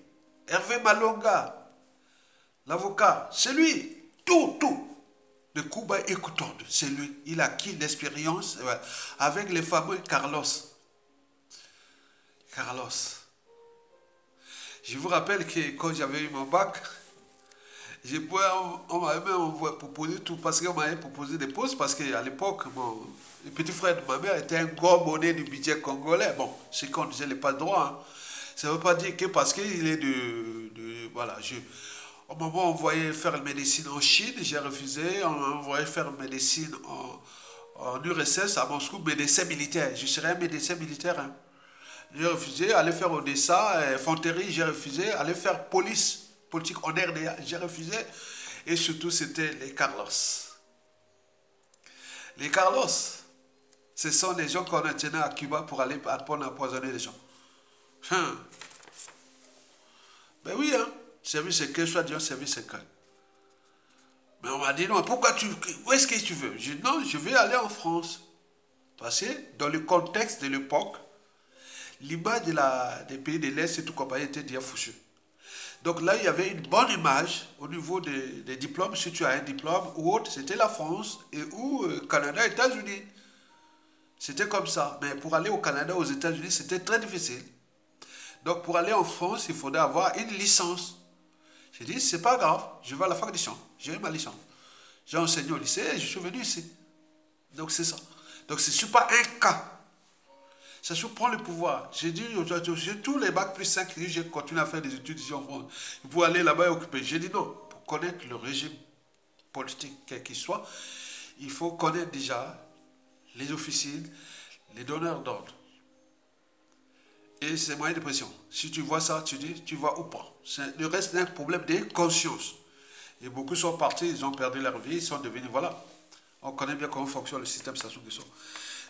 Hervé Malonga, l'avocat, c'est lui. Tout. Le Cuba écoutant, c'est lui. Il a acquis l'expérience avec les fameux Carlos. Je vous rappelle que quand j'avais eu mon bac, on m'avait même proposé tout, parce qu'on m'avait proposé des postes, parce qu'à l'époque, le petit frère de ma mère était un gros bonnet du budget congolais. Bon, c'est qu'on disait, il n'a pas de droit. Hein. Ça ne veut pas dire que parce qu'il est voilà, au moment où on voyait faire la médecine en Chine, j'ai refusé. On voyait faire médecine en URSS à Moscou, médecin militaire. Je serais un médecin militaire. Hein. J'ai refusé. Aller faire Odessa, Fonterie, j'ai refusé. Aller faire politique en RDA, j'ai refusé. Et surtout, c'était les Carlos. Les Carlos, ce sont les gens qu'on a tenus à Cuba pour aller apprendre à empoisonner les gens. Ben oui, hein. Service secret, soit disant service secret. Mais on m'a dit non, où est-ce que tu veux? J'ai dit non, je vais aller en France. Parce que dans le contexte de l'époque, l'image des pays de l'Est et tout compagnie était déjà foutu. Donc là, il y avait une bonne image au niveau des diplômes. Si tu as un diplôme ou autre, c'était la France et ou Canada, États-Unis. C'était comme ça. Mais pour aller au Canada, aux États-Unis, c'était très difficile. Donc pour aller en France, il faudrait avoir une licence. J'ai dit, c'est pas grave, je vais à la fac de Champs. J'ai eu ma licence. J'ai enseigné au lycée et je suis venu ici. Donc c'est ça. Donc ce n'est pas un cas. Ça se prend le pouvoir. J'ai dit, j'ai tous les bacs plus 5, j'ai continué à faire des études ici en France. Pour aller là-bas et occuper. J'ai dit non, pour connaître le régime politique, quel qu'il soit, il faut connaître déjà les officines, les donneurs d'ordre. Et c'est moyen de pression. Si tu vois ça, tu dis, tu vois ou pas. Le reste c'est un problème de conscience. Et beaucoup sont partis, ils ont perdu leur vie, ils sont devenus, voilà. On connaît bien comment fonctionne le système Sassou Nguesso.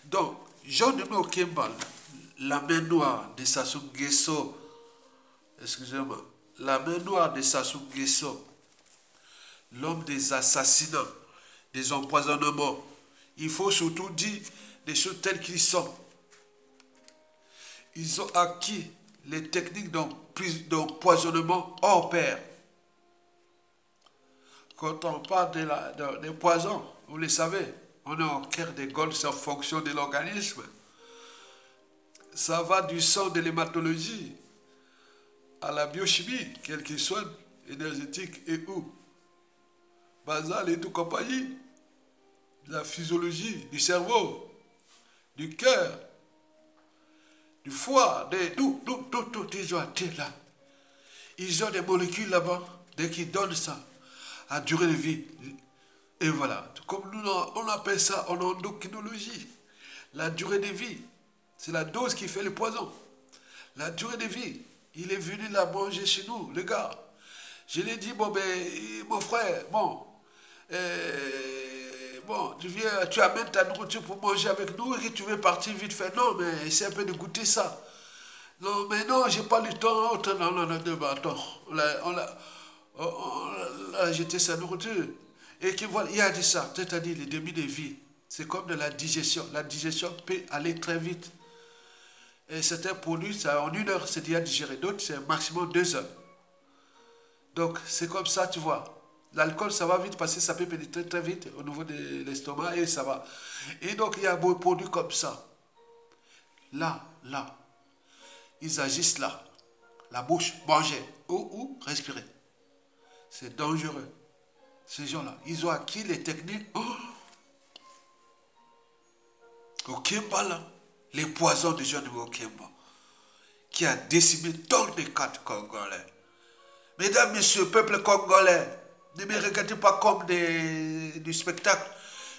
Donc, Jean de Okemba, la main noire de Sassou Nguesso, excusez-moi, la main noire de Sassou Nguesso, l'homme des assassinats, des empoisonnements, il faut surtout dire des choses telles qu'ils sont. Ils ont acquis les techniques d'empoisonnement hors pair. Quand on parle des poisons, vous le savez, on est en cœur des Gaules en fonction de l'organisme. Ça va du sang de l'hématologie à la biochimie, quel qu'il soit, énergétique et où. Basal et tout compagnie. La physiologie du cerveau, du cœur, du foie, tout, ils ont été là. Ils ont des molécules là-bas, dès qu'ils donnent ça, à durée de vie. Et voilà, comme nous, on appelle ça en endocrinologie, la durée de vie. C'est la dose qui fait le poison. La durée de vie. Il est venu la manger chez nous, le gars. Je lui ai dit, bon, ben, mon frère, bon, tu amènes ta nourriture pour manger avec nous et que tu veux partir vite fait. Non, mais essaie un peu de goûter ça. Non, mais non, j'ai pas le temps. Non, attends. On a jeté sa nourriture. Et qu'il voilà, il a dit ça, c'est-à-dire les demi de vie. C'est comme de la digestion. La digestion peut aller très vite. Et certains produits, ça, en 1 heure, c'est déjà digéré. D'autres, c'est maximum 2 heures. Donc, c'est comme ça, tu vois. L'alcool, ça va vite parce que ça peut pénétrer très vite au niveau de l'estomac et ça va. Et donc, il y a beau produits comme ça. Là, ils agissent là. La bouche, manger ou respirer. C'est dangereux. Ces gens-là, ils ont acquis les techniques. Okemba, là, les poisons de Jean de Okemba, qui a décimé tant de cadres congolais. Mesdames, messieurs, peuple congolais, ne me regardez pas comme du spectacle.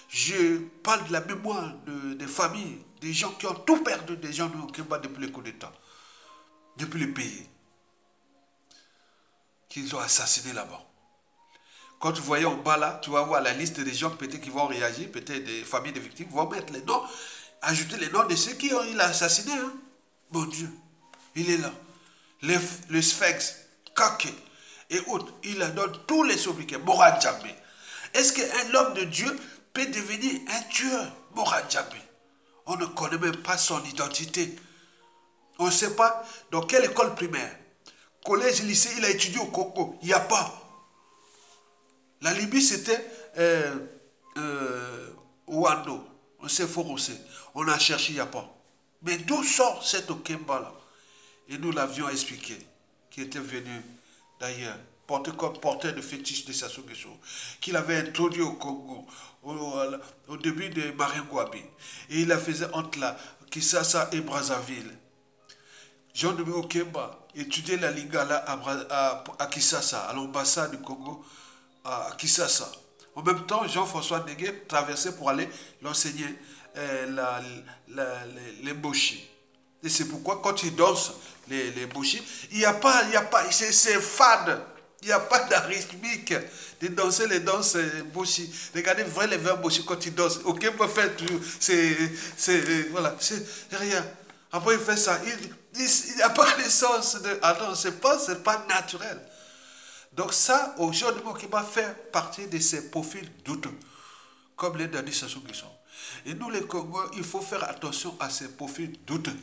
Je parle de la mémoire des familles, des gens qui ont tout perdu, des gens de Okemba depuis le coup d'État, depuis le pays, qu'ils ont assassiné là-bas. Quand tu voyais en bas là, tu vas voir la liste des gens peut-être qui vont réagir, peut-être des familles de victimes vont mettre les noms, ajouter les noms de ceux qui ont il a assassiné. Hein. Mon Dieu, il est là. Le Sphinx, Kake et autres, il en donne tous les sobriquets. Morad Djamé. Est-ce qu'un homme de Dieu peut devenir un tueur? Morad Djamé. On ne connaît même pas son identité. On ne sait pas dans quelle école primaire, collège, lycée, il a étudié au Congo. Il n'y a pas. La Libye, c'était Ouando. On sait Forosé. On a cherché, il n'y a pas. Mais d'où sort cet Okemba-là? Et nous l'avions expliqué, qui était venu d'ailleurs, porté comme porteur de fétiche de Sassou Nguesso, qu'il avait introduit au Congo au début de Maringouabi. Et il la faisait entre la Kinshasa et Brazzaville. Jean-Nommé Okemba étudiait la Lingala à Kinshasa, à l'ambassade du Congo à Kinshasa. En même temps, Jean-François Neguet traversait pour aller l'enseigner les bochis. Et c'est pourquoi quand il danse les bochis, il n'y a pas, c'est fade. Il n'y a pas d'arythmique de danser les danses bochis. Regardez les verts bochis quand ils dansent. Ok, peut faire tout. Voilà, c'est rien. Après, il fait ça. Il n'y a pas de sens. Attends, c'est pas naturel. Donc ça, aujourd'hui, qui va faire partie de ces profils douteux, comme les Dani Sassou Nguesso. Et nous, les Congolais, il faut faire attention à ces profils douteux.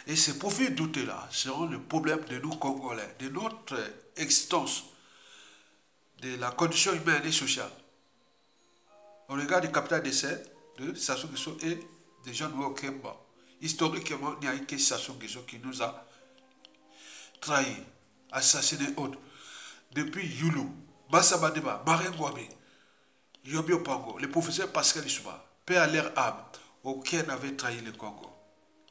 Et ces profils douteux-là seront le problème de nous, Congolais, de notre existence, de la condition humaine et sociale. On regarde le capital d'essai de Sassou Nguesso et de Jean-Louis Okemba. Historiquement, il n'y a eu que Sassou Nguesso qui nous a trahis, assassiné autres. Depuis Youlou, Bassa Badeba, Marin Gouabi, Yobi Opango, le professeur Pascal Issouba, paix à leur âme, aucun n'avait trahi le Congo.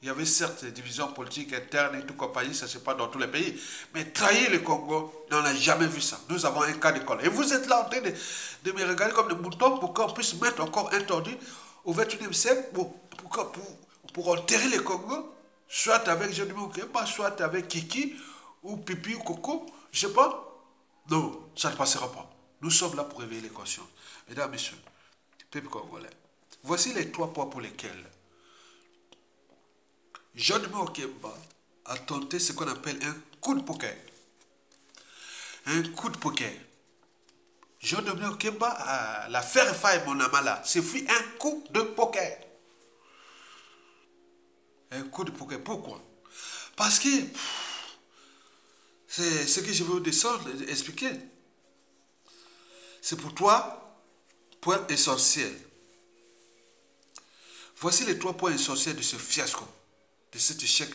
Il y avait certes des divisions politiques internes et tout compagnie, ça c'est pas dans tous les pays, mais trahir le Congo, on n'a jamais vu ça. Nous avons un cas d'école. Et vous êtes là en train de me regarder comme des moutons pour qu'on puisse mettre encore un tordu au XXIe siècle pour enterrer le Congo, soit avec Jean-Denis Okemba, soit avec Kiki, ou Pipi, ou Coco, je sais pas. Non, ça ne passera pas. Nous sommes là pour réveiller les consciences. Mesdames, Messieurs, peuple congolais, voici les 3 points pour lesquels Jean-Denis Okemba a tenté ce qu'on appelle un coup de poker. Un coup de poker. Jean-Denis Okemba, la faire faille mon amala, c'est fait un coup de poker. Un coup de poker. Pourquoi? Parce que c'est ce que je veux descendre, expliquer. C'est pour toi, point essentiel. Voici les 3 points essentiels de ce fiasco, de cet échec,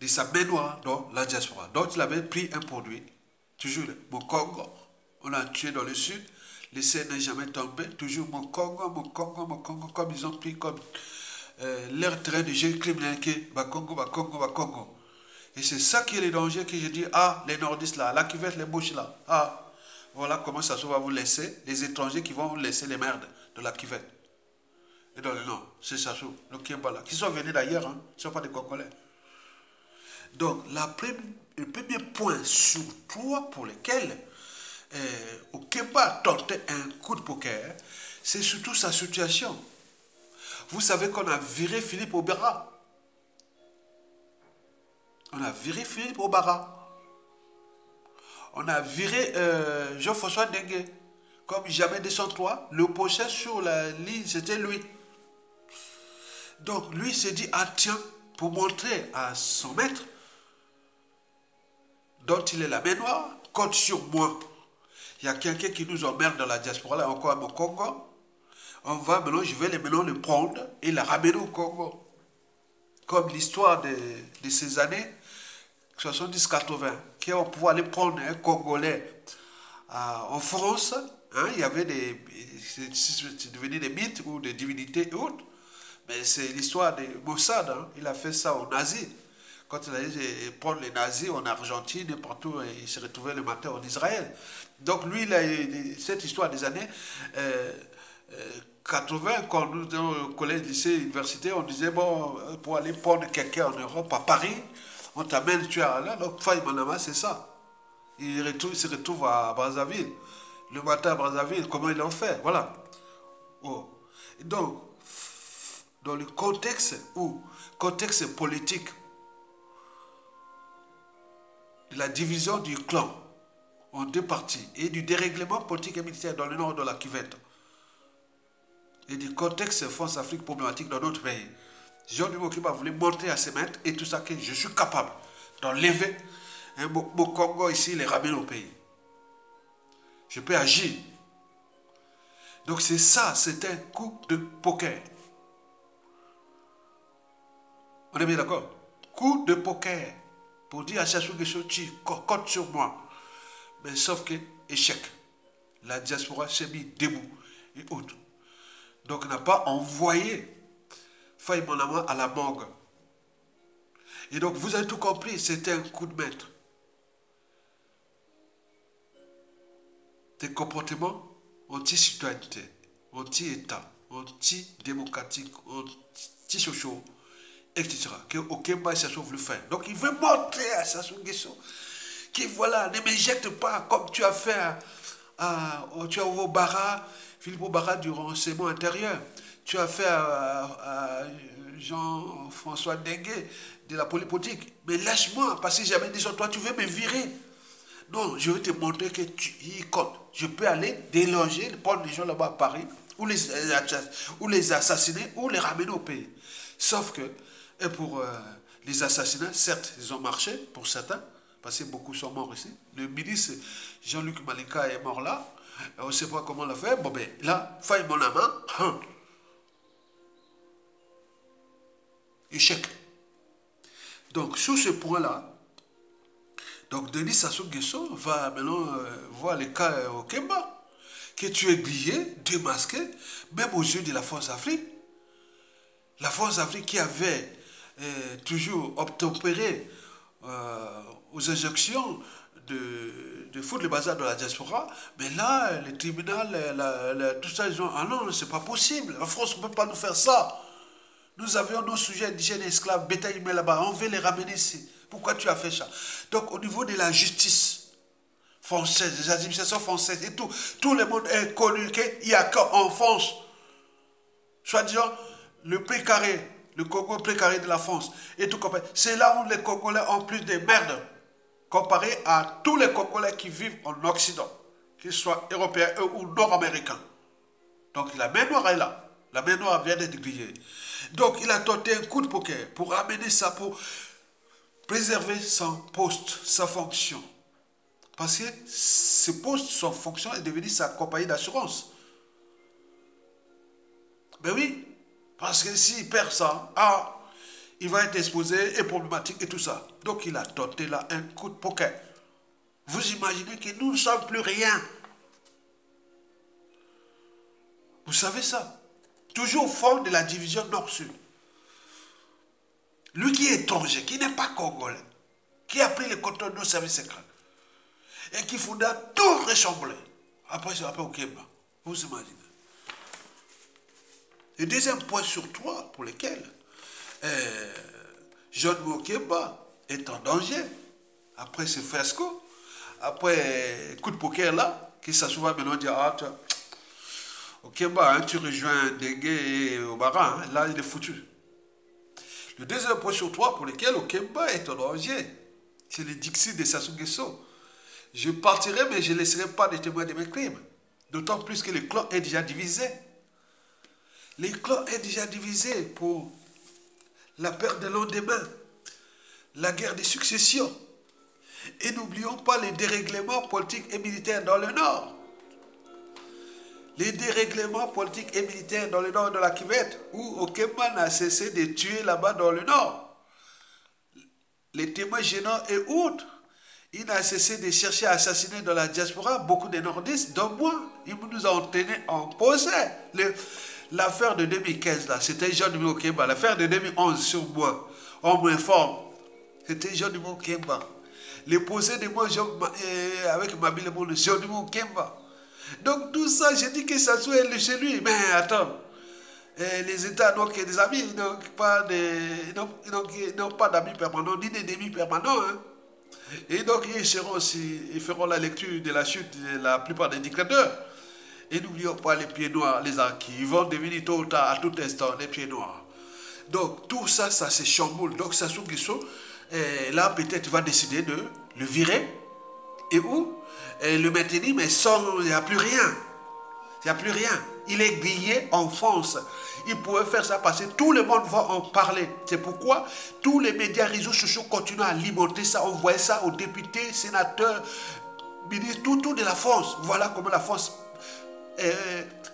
de sa baignoire dans la diaspora. Donc il avait pris un produit, toujours mon Congo, on l'a tué dans le sud, le ciel n'est jamais tombé, toujours mon Congo, comme ils ont pris comme leur terrain de jeu criminel qui est Congo. Et c'est ça qui est le danger que je dis, les nordistes là, là qui veulent les bouches là, voilà comment ça se va vous laisser, les étrangers qui vont vous laisser les merdes de la cuvette. Et dans le nord, c'est ça, le Kimbala, qui sont venus d'ailleurs, hein, ils ne sont pas des Congolais. Donc, le premier point sur 3 pour lesquels Okemba a tenté un coup de poker, c'est surtout sa situation. Vous savez qu'on a viré Philippe Obera. On a viré Philippe Obara. On a viré Jean-François Dengue. Comme jamais 203, le prochain sur la ligne, c'était lui. Donc, lui s'est dit, tiens, pour montrer à son maître, dont il est la mémoire, compte sur moi. Il y a quelqu'un qui nous emmerde dans la diaspora, là encore au Congo. Je vais le prendre et le ramener au Congo. Comme l'histoire de ces années 70-80, qui ont pouvoir aller prendre un Congolais en France. Hein, il y avait c'est devenu des mythes ou des divinités et autres. Mais c'est l'histoire de Mossad. Hein. Il a fait ça aux nazis. Quand il allait prendre les nazis en Argentine et partout, il se retrouvait le matin en Israël. Donc lui, cette histoire des années 80, quand nous étions au collège, lycée, université, on disait, bon, pour aller prendre quelqu'un en Europe, à Paris, on t'amène, tu es là, donc Faye Manama, c'est ça. Il se retrouve à Brazzaville. Le matin à Brazzaville, comment ils l'ont fait? Voilà. Oh. Et donc, dans le contexte politique de la division du clan en deux parties et du dérèglement politique et militaire dans le nord de la Kivette et du contexte France-Afrique problématique dans notre pays, Jean Dumo qui m'a voulu montrer à ses maîtres et tout ça que je suis capable d'enlever mon Congo ici et les ramener au pays. Je peux agir. Donc c'est ça, c'est un coup de poker. On est bien d'accord? Coup de poker. Pour dire à Sassou Nguesso, tu comptes sur moi. Mais sauf que, échec. La diaspora s'est mise debout et autres. Donc, on n'a pas envoyé Faye Monama à la morgue. Et donc, vous avez tout compris, c'était un coup de maître. Des comportements anti-citoyenneté, anti-État, anti-démocratique, anti-sociaux, etc. Que Okemba et Sassou voulu faire. Donc, il veut montrer à Sassou Nguesso que voilà, ne m'éjecte pas comme tu as fait tu as au Bara, Philippe Obara du renseignement intérieur. Tu as fait à Jean-François Dengue de la politique. Mais lâche-moi, parce que j'avais dit sur toi, tu veux me virer. Non, je vais te montrer que il compte. Je peux aller déloger, prendre les gens là-bas à Paris, ou les assassiner, ou les ramener au pays. Sauf que, et pour les assassinats, certes, ils ont marché, pour certains, parce que beaucoup sont morts ici. Le ministre Jean-Luc Malika est mort là. On ne sait pas comment on l'a fait. Bon, ben là, Faye Monama, échec. Donc, sur ce point-là, donc Denis Sassou Nguesso va maintenant voir les cas au Kemba, que tu es grillé, démasqué, même aux yeux de la France Afrique. La France Afrique qui avait toujours obtempéré aux injonctions de foutre le bazar de la diaspora, mais là, les tribunaux, tout ça, ils ont ah non, c'est pas possible, la France ne peut pas nous faire ça. Nous avions nos sujets indigènes et esclaves, bétail humain là-bas, on veut les ramener ici. Pourquoi tu as fait ça? Donc, au niveau de la justice française, des administrations françaises et tout le monde est connu qu'il n'y a qu'en France, soit disant, le précaré, le Congo précaré de la France, et tout comme c'est là où les Congolais ont plus de merde, comparé à tous les Congolais qui vivent en Occident, qu'ils soient européens ou nord-américains. Donc, la main noire est là. La main noire vient d'être grillée. Donc, il a tenté un coup de poker pour ramener ça, pour préserver son poste, sa fonction. Parce que ce poste, son fonction est devenu sa compagnie d'assurance. Ben oui, parce que s'il perd ça, il va être exposé et problématique et tout ça. Donc, il a tenté là un coup de poker. Vous imaginez que nous ne sommes plus rien. Vous savez ça? Toujours au fond de la division nord-sud. Lui qui est étranger, qui n'est pas congolais, qui a pris le contrôle de nos services secrets, et qui faudra tout rechambler. Après, c'est après au Kemba. Vous imaginez. Le deuxième point sur trois pour lequel John Mokemba est en danger, après ce fiasco, après coup de poker là, qui s'assoit maintenant dire Okemba, tu rejoins Dengue et Obara, là il est foutu. Le deuxième point sur trois pour lequel Okemba est en danger, c'est le Dixit de Sassou Nguesso. Je partirai, mais je ne laisserai pas de témoins de mes crimes. D'autant plus que le clan est déjà divisé. Le clan est déjà divisé pour la perte de lendemain, la guerre de succession. Et n'oublions pas les dérèglements politiques et militaires dans le nord. Les dérèglements politiques et militaires dans le nord de la Kivette, où Okemba n'a cessé de tuer là-bas dans le nord. Les témoins gênants et autres, il n'a cessé de chercher à assassiner dans la diaspora beaucoup de nordistes, dont moi. Ils nous ont tenu en procès. L'affaire de 2015, là, c'était Jean-Dumo Okemba. L'affaire de 2011 sur moi, on m'informe, c'était Jean-Dumo Okemba. Le procès de moi avec Mabile Mono, Jean-Dumo Okemba. Donc tout ça, j'ai dit que ça soit chez lui. Mais attends, les États n'ont que des amis, ils n'ont pas d'amis permanents, ni d'ennemis permanents. Hein. Et donc, ils feront la lecture de la chute de la plupart des dictateurs. Et n'oublions pas les pieds noirs, les acquis. Ils vont devenir tôt ou tard, à tout instant, les pieds noirs. Donc, tout ça, ça se chamboule. Donc, Sassou Nguesso, là, peut-être, va décider de le virer. Et où et le maintenir, mais sans, il n'y a plus rien. Il n'y a plus rien. Il est grillé en France. Il pourrait faire ça parce que tout le monde va en parler. C'est pourquoi tous les médias, réseaux sociaux continuent à alimenter ça, envoyer ça aux députés, sénateurs, ministres, tout de la France. Voilà comment la France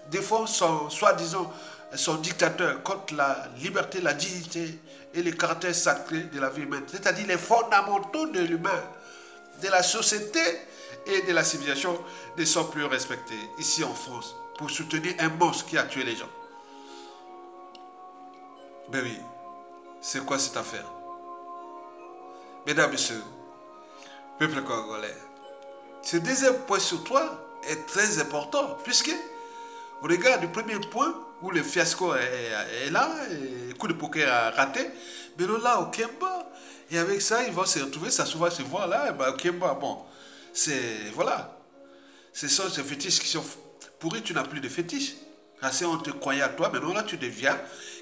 défend son, soi-disant, son dictateur contre la liberté, la dignité et le caractère sacré de la vie humaine. C'est-à-dire les fondamentaux de l'humain, de la société et de la civilisation ne sont plus respectés ici en France pour soutenir un monstre qui a tué les gens. Ben oui, c'est quoi cette affaire? Mesdames, Messieurs, peuple congolais, ce deuxième point sur toi est très important puisque au regard du premier point où le fiasco est là, et le coup de poker a raté, mais là au Kemba, et avec ça ils vont se retrouver, ça souvent se voit là, au Kemba, bon, c'est, voilà, ce sont ces fétiches qui sont pourris, tu n'as plus de fétiches. Parce qu'on te croyait à toi, maintenant là tu deviens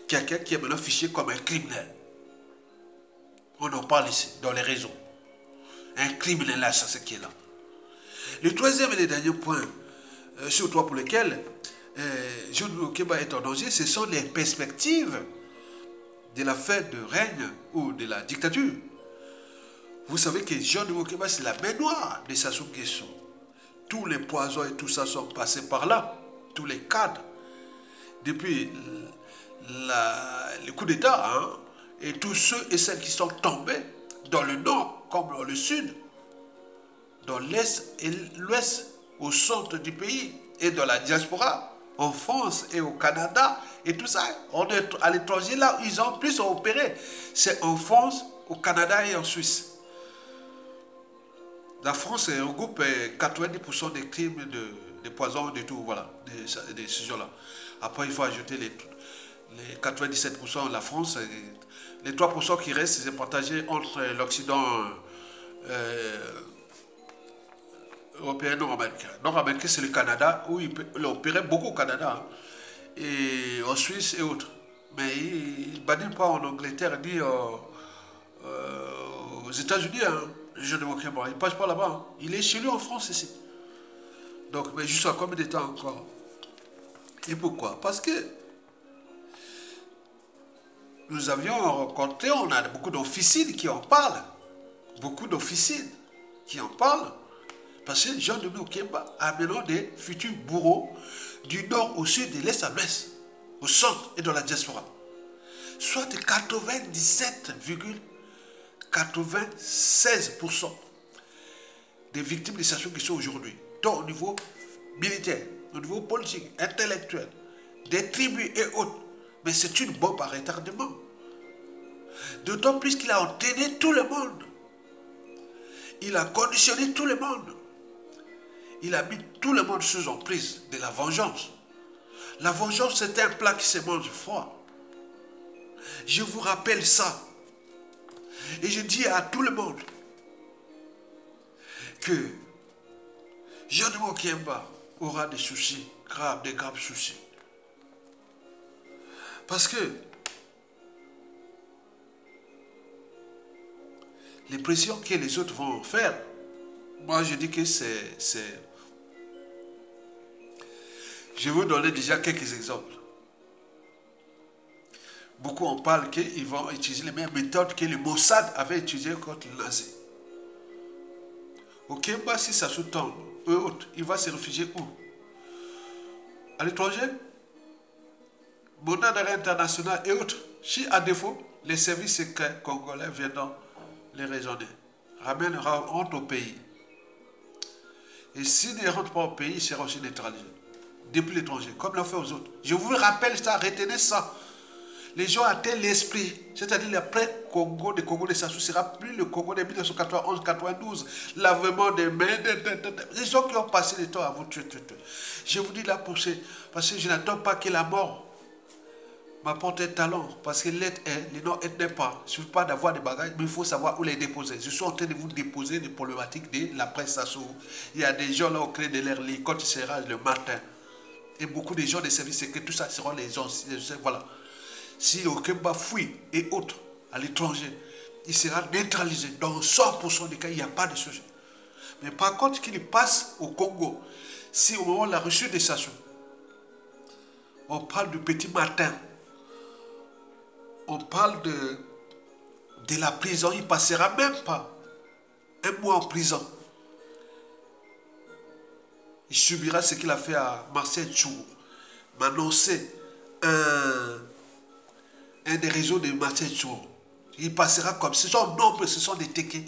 quelqu'un qui est maintenant fiché comme un criminel. On en parle ici, dans les réseaux. Un criminel là, ça c'est qui est là. Le troisième et le dernier point, sur toi pour lequel John Okemba est en danger, ce sont les perspectives de la fin de règne ou de la dictature. Vous savez que John Okemba, c'est la main noire de Sassou Nguesso. Tous les poisons et tout ça sont passés par là. Tous les cadres. Depuis le coup d'État, hein, et tous ceux et celles qui sont tombés dans le nord comme dans le sud, dans l'est et l'ouest, au centre du pays et dans la diaspora, en France et au Canada et tout ça. On est à l'étranger là où ils ont plus opéré. C'est en France, au Canada et en Suisse. La France regroupe 90% des crimes de poison, de tout, voilà, de ces gens-là. Après, il faut ajouter les 97% de la France. Les 3% qui restent, c'est partagé entre l'Occident européen et nord-américain. Nord-américain, c'est le Canada, où il opérait beaucoup au Canada, hein, et en Suisse et autres. Mais il ne badine pas en Angleterre ni aux États-Unis, hein, je ne vois pas. Il ne passe pas là-bas. Hein. Il est chez lui en France ici. Donc, mais jusqu'à combien de temps encore? Et pourquoi? Parce que nous avions rencontré, on a beaucoup d'officines qui en parlent. Beaucoup d'officines qui en parlent. Parce que John Okemba a maintenant des futurs bourreaux du nord au sud, de l'est à l'ouest, au centre et dans la diaspora. Soit 97,96% des victimes de Sassou Nguesso aujourd'hui, tant au niveau militaire, au niveau politique, intellectuel, des tribus et autres. Mais c'est une bombe à retardement. D'autant plus qu'il a entraîné tout le monde. Il a conditionné tout le monde. Il a mis tout le monde sous emprise de la vengeance. La vengeance, c'est un plat qui se mange froid. Je vous rappelle ça. Et je dis à tout le monde que John Okemba aura des soucis graves, des graves soucis. Parce que les pressions que les autres vont faire, moi je dis que c'est... Je vais vous donner déjà quelques exemples. Beaucoup en parlent qu'ils vont utiliser les mêmes méthodes que le Mossad avait utilisées contre les nazis. Au Kemba, si ça se tombe, il va se réfugier où? À l'étranger? Monnaie d'arrêt international et autres. Si à défaut, les services secrets congolais viendront les raisonner. Rentrent au pays. Et s'ils ne rentrent pas au pays, ils seront aussi neutralisés. Depuis l'étranger, comme l'ont fait aux autres. Je vous rappelle ça, retenez ça. Les gens atteignent l'esprit. C'est-à-dire l'après-Congo de Congo de Sassou ne sera plus le Congo de 1991-92. L'avènement des mains. Les gens qui ont passé le temps à vous tuer. Je vous dis là parce que je n'attends pas que la mort m'apporte un talent, parce que l'aide est, les non aide n'est pas. Il ne suffit pas d'avoir des bagages, mais il faut savoir où les déposer. Je suis en train de vous déposer des problématiques de la prestation. Il y a des gens là au creux de leur lit, quand il sera le matin. Et beaucoup de gens de service, c'est que tout ça seront les gens. Voilà. Si le Kemba fuit et autres à l'étranger, il sera neutralisé. Dans 100% des cas, il n'y a pas de sujet. Mais par contre, qu'il passe au Congo, si au moment où il a reçu des sanctions, on parle du petit matin, on parle de la prison, il ne passera même pas un mois en prison. Il subira ce qu'il a fait à Marcel Tchou, m'annoncer un des réseaux de Marcel Tchou. Il passera comme ce sont nombreux, ce sont des téquets.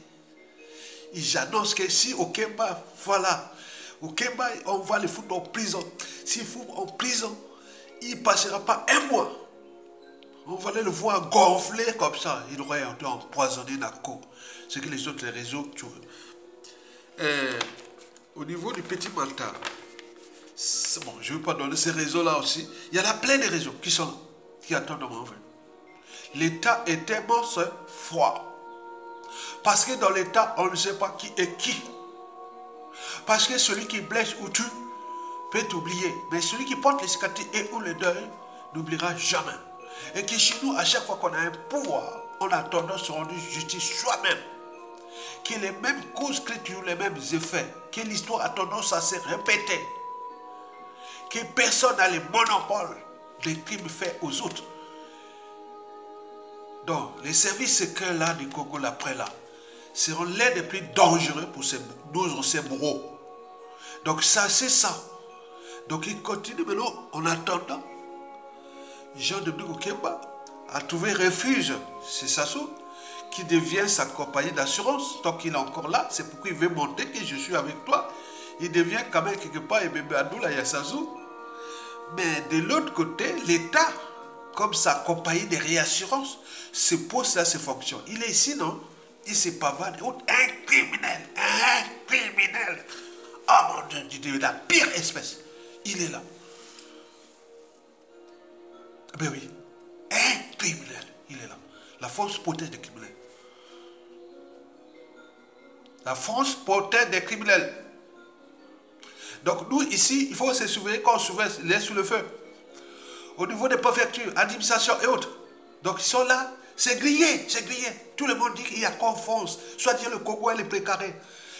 J'annonce que si au Kemba, voilà, au Kemba, on va le foutre en prison. S'il fout en prison, il ne passera pas un mois. On va le voir gonfler comme ça. Il aurait été empoisonné Nako. Ce que les autres réseaux, tu vois. Au niveau du petit Malta, bon, je ne veux pas donner ces réseaux-là aussi. Il y en a plein de réseaux qui sont là, qui attendent mon envoi. L'État est tellement froid. Parce que dans l'État, on ne sait pas qui est qui. Parce que celui qui blesse ou tue peut t'oublier. Mais celui qui porte les cicatrices et ou le deuil n'oubliera jamais. Et que chez nous, à chaque fois qu'on a un pouvoir, on a tendance à rendre justice soi-même. Que les mêmes causes créent les mêmes effets. Que l'histoire a tendance à se répéter. Que personne n'a le monopole des crimes faits aux autres. Donc, les services secrets là du Congo, l'après-là, seront les des plus dangereux pour ces bourreaux. Donc, ça, c'est ça. Donc, il continue maintenant, en attendant, Jean de Kemba a trouvé refuge. C'est Sassou qui devient sa compagnie d'assurance. Tant qu'il est encore là, c'est pourquoi il veut monter que je suis avec toi. Il devient quand même quelque part, et bébé Adou, là, il y a Sassou. Mais de l'autre côté, l'État, comme sa compagnie de réassurance, se pose à ses fonctions. Il est ici, non? Il se pavane. Un criminel. Un criminel. Oh mon Dieu, la pire espèce. Il est là. Ben oui. Un criminel. Il est là. La France protège des criminels. La France protège des criminels. Donc nous, ici, il faut se souvenir qu'on laisse sous le feu. Au niveau des préfectures, administration et autres. Donc ils sont là. C'est grillé, c'est grillé. Tout le monde dit qu'il y a confiance. Soit dire le Congo est les précarés.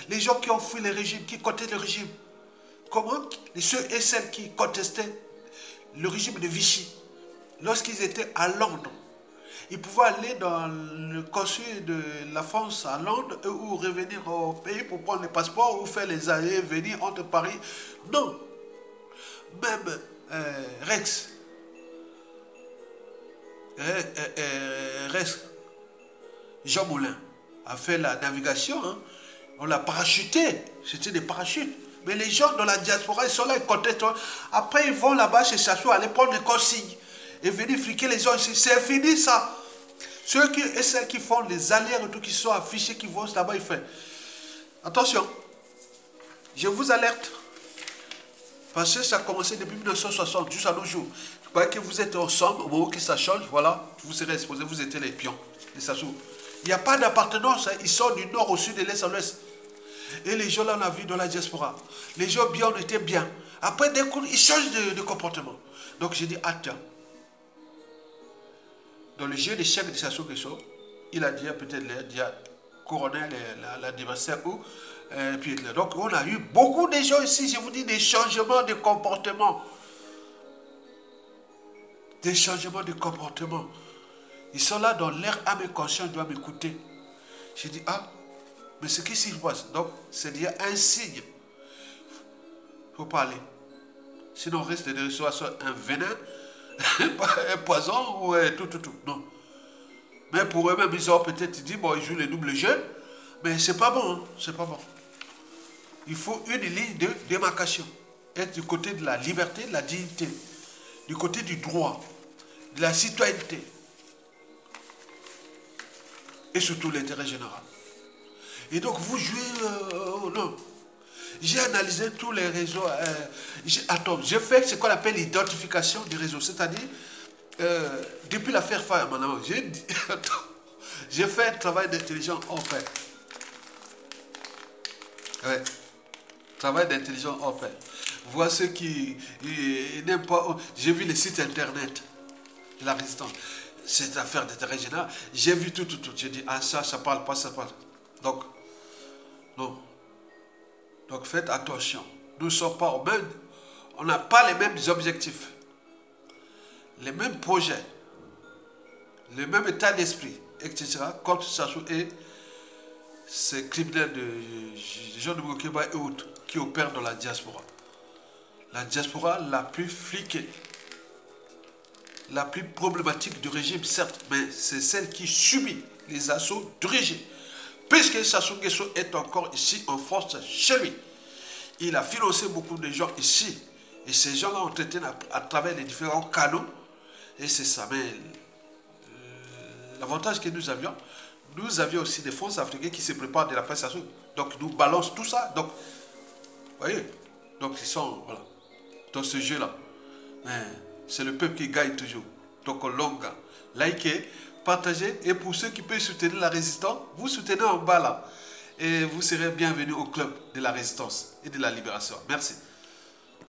Les gens qui ont fui le régime, qui contestent le régime. Comment? Ceux et celles qui contestaient le régime de Vichy, lorsqu'ils étaient à Londres, ils pouvaient aller dans le consulat de la France à Londres ou revenir au pays pour prendre le passeport ou faire les allées-venir entre Paris. Non. Même Rex, Jean Moulin a fait la navigation, hein. On l'a parachuté, c'était des parachutes. Mais les gens dans la diaspora, ils sont là, ils contestent. Après, ils vont là-bas chez Sassou, aller prendre les consignes et venir fliquer les gens ici. C'est fini ça. Ceux et celles qui font les allers-retours, qui sont affichés, qui vont là-bas, ils font. Attention, je vous alerte. Parce que ça a commencé depuis 1960 jusqu'à nos jours. Je crois que vous êtes ensemble, au moment que ça change, voilà, vous serez exposés, vous étiez les pions, les Sassou. Il n'y a pas d'appartenance, hein. Ils sont du nord au sud, de l'est à l'ouest. Et les gens là, on a vu dans la diaspora. Les gens bien, on était bien. Après, d'un coup, ils changent de comportement. Donc, j'ai dit, attends. Dans le jeu d'échecs de Sassou Nguesso, il a dit peut-être couronner l'adversaire ou puis donc on a eu beaucoup de gens ici, je vous dis, des changements de comportement. Des changements de comportement. Ils sont là dans leur âme et conscience, doivent m'écouter. J'ai dit, ah, mais ce qui s'y passe, donc c'est dire un signe. Il faut parler. Sinon on risque de recevoir soit un venin, un poison ou tout. Non. Mais pour eux-mêmes, ils ont peut-être dit, bon, ils jouent les doubles jeux, mais c'est pas bon, hein, c'est pas bon. Il faut une ligne de démarcation. Être du côté de la liberté, de la dignité, du côté du droit, de la citoyenneté, et surtout l'intérêt général. Et donc vous jouez, non. J'ai analysé tous les réseaux. J'ai fait ce qu'on appelle l'identification des réseaux, c'est-à-dire depuis l'affaire Faye Manama, j'ai fait un travail d'intelligence hors pair. Ouais. Travail d'intelligence hors pair. Voir ceux qui n'aiment pas. J'ai vu les sites internet de la résistance. Cette affaire d'intérêt général. J'ai vu tout. J'ai dit, ah ça parle pas, ça parle. Donc, non. Donc faites attention. Nous ne sommes pas au même. On n'a pas les mêmes objectifs. Les mêmes projets. Le même état d'esprit, etc. Contre Sassou et ces criminels de Jean de Bokeba et autres qui opèrent dans la diaspora. La diaspora la plus fliquée, la plus problématique du régime, certes, mais c'est celle qui subit les assauts du régime. Puisque Sassou Nguesso est encore ici en force chez lui. Il a financé beaucoup de gens ici. Et ces gens-là ont traité à travers les différents canaux. Et c'est ça. Mais l'avantage que nous avions aussi des fonds africains qui se préparent de la presse Sassou. Donc nous balançons tout ça. Donc, vous voyez, donc ils sont voilà, dans ce jeu-là. C'est le peuple qui gagne toujours. Donc on longue. Likez, partagez. Et pour ceux qui peuvent soutenir la résistance, vous soutenez en bas là. Et vous serez bienvenus au club de la résistance et de la libération. Merci.